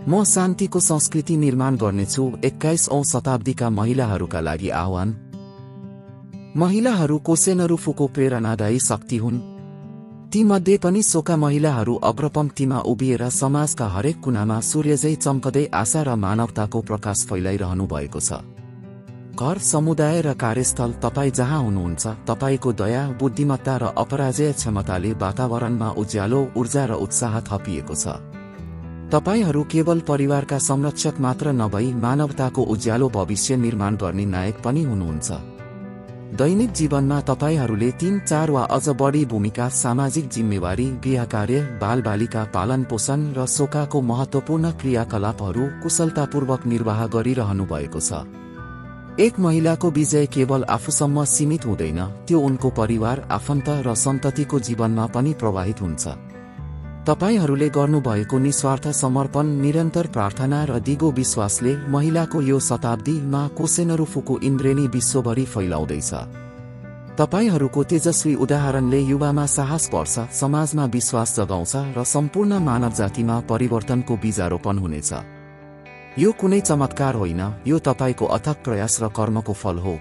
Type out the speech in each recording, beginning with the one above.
म शान्तिको संस्कृति निर्माण गर्नेछु। 21औं शताब्दीका महिलाहरूका लागि आह्वान। महिलाहरू कोसेनरुफुको प्रेरणादायी शक्ति हुन्। तीमध्ये पनि सोका महिलाहरू अग्रपंक्तिमा उभिएर समाजका हरेक कुनामा सूर्यझै चम्कदै आशा र मानवताको प्रकाश फैलाइरहनु भएको छ। घर, समुदाय र कार्यस्थल, तपाईँ जहाँ हुनुहुन्छ, तपाईको दया, बुद्धिमत्ता र अपराजय क्षमताले वातावरणमा उज्यालो, ऊर्जा र उत्साह थपिएको छ। तपाईहरू केवल परिवारका संरक्षक मात्र नभई मानवताको उज्यालो भविष्य निर्माण गर्ने नायक पनि हुनुहुन्छ। दैनिक जीवनमा तपाईहरूले 3, 4 वा अझ बढी भूमिका, सामाजिक जिम्मेवारी, गृहकार्य, बालबालिका पालन पोषण र शोकाको महत्त्वपूर्ण क्रियाकलापहरू कुशलतापूर्वक निर्वाह गरिरहनु भएको छ। एक महिलाको विजय केवल आफूसम्म सीमित हुँदैन, त्यो उनको परिवार, आफन्त र सन्ततिको जीवनमा पनि प्रभावित हुन्छ। तपाईहरूले गर्नुभएको निस्वार्थ समर्पण, निरन्तर प्रार्थना र दिगो विश्वासले महिलाको यो शताब्दीमा कोसेनरुफुको इन्द्रेणी विश्वभरि फैलाउँदैछ। तपाईहरूको तेजस्वी उदाहरणले युवामा साहस बढ्छ, समाजमा विश्वास जगाउँछ र सम्पूर्ण मानव जातिमा परिवर्तनको बीजारोपण हुनेछ। यो कुनै चमत्कार होइन, यो तपाईको अथक प्रयास र कर्मको फल हो।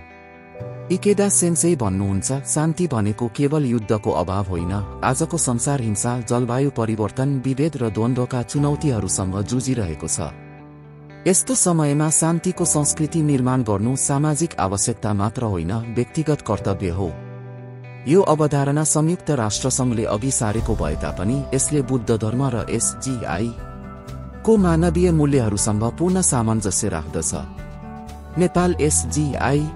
इकेदा सेन्सेई भन्नुहुन्छ, शान्ति भनेको केवल युद्धको अभाव होइन, आजको संसार हिंसा, जलवायु परिवर्तन, विभेद र द्वन्द्वका चुनौतीहरूसँग जुझिरहेको छ। यस्तो समयमा शान्तिको संस्कृति निर्माण गर्नु सामाजिक आवश्यकता मात्र होइन, व्यक्तिगत कर्तव्य हो। यो अवधारणा संयुक्त राष्ट्रसङ्घले अघि सारेको भए तापनि यसले बुद्ध धर्म र एसजीआई को मानवीय मूल्यहरूसँग पूर्ण सामञ्जस्य राख्दछ। नेपाल एसजीआई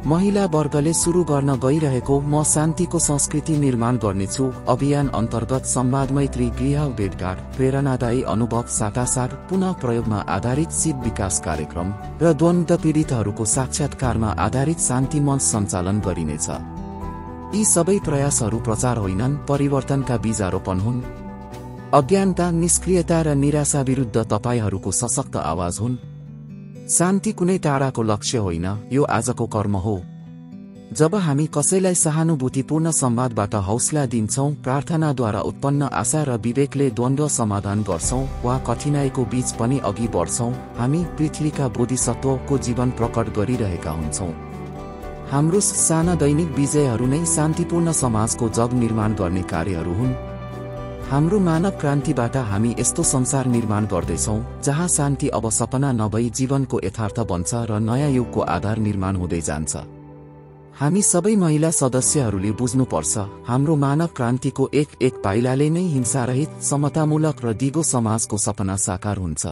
महिला वर्गले सुरु गर्न गइरहेको म शान्तिको संस्कृति निर्माण गर्नेछु अभियान अन्तर्गत संवाद, मैत्री, गृह भेटघाट, प्रेरणादायी अनुभव, साटासाट, पुनः प्रयोगमा आधारित सिप विकास कार्यक्रम र द्वन्द्व पीडितहरूको साक्षात्कारमा आधारित शान्ति मञ्च सञ्चालन गरिनेछ। यी सबै प्रयासहरू प्रचार होइनन्, परिवर्तनका बीजारोपण हुन्। अज्ञानता, निष्क्रियता र निराशा विरुद्ध तपाईहरूको सशक्त आवाज हुन्। शान्ति कुनै टाढाको लक्ष्य होइन, यो आजको कर्म हो। जब हामी कसैलाई सहानुभूतिपूर्ण संवादबाट हौसला दिन्छौं, प्रार्थनाद्वारा उत्पन्न आशा र विवेकले द्वन्द्व समाधान गर्छौं वा कठिनाइको बीच पनि अघि बढ्छौं, हामी पृथ्वीका बोधिसत्वको जीवन प्रकट गरिरहेका हुन्छौं। हाम्रो साना दैनिक विजयहरू नै शान्तिपूर्ण समाजको जग निर्माण गर्ने कार्यहरू हुन्। हाम्रो मानव क्रान्तिबाट हामी यस्तो संसार निर्माण गर्दैछौं जहाँ शान्ति अब सपना नभई जीवनको यथार्थ बन्छ र नयाँ युगको आधार निर्माण हुँदै जान्छ। हामी सबै महिला सदस्यहरूले बुझ्नुपर्छ, हाम्रो मानव क्रान्तिको एक पाइलाले नै हिंसारहित, समतामूलक र दिगो समाजको सपना साकार हुन्छ।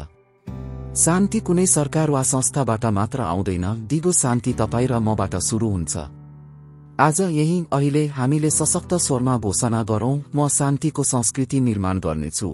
शान्ति कुनै सरकार वा संस्थाबाट मात्र आउँदैन, दिगो शान्ति तपाईँ र मबाट सुरु हुन्छ। आज यही अहिले हामीले सशक्त स्वरमा घोषणा गरौं, म शान्तिको संस्कृति निर्माण गर्नेछु।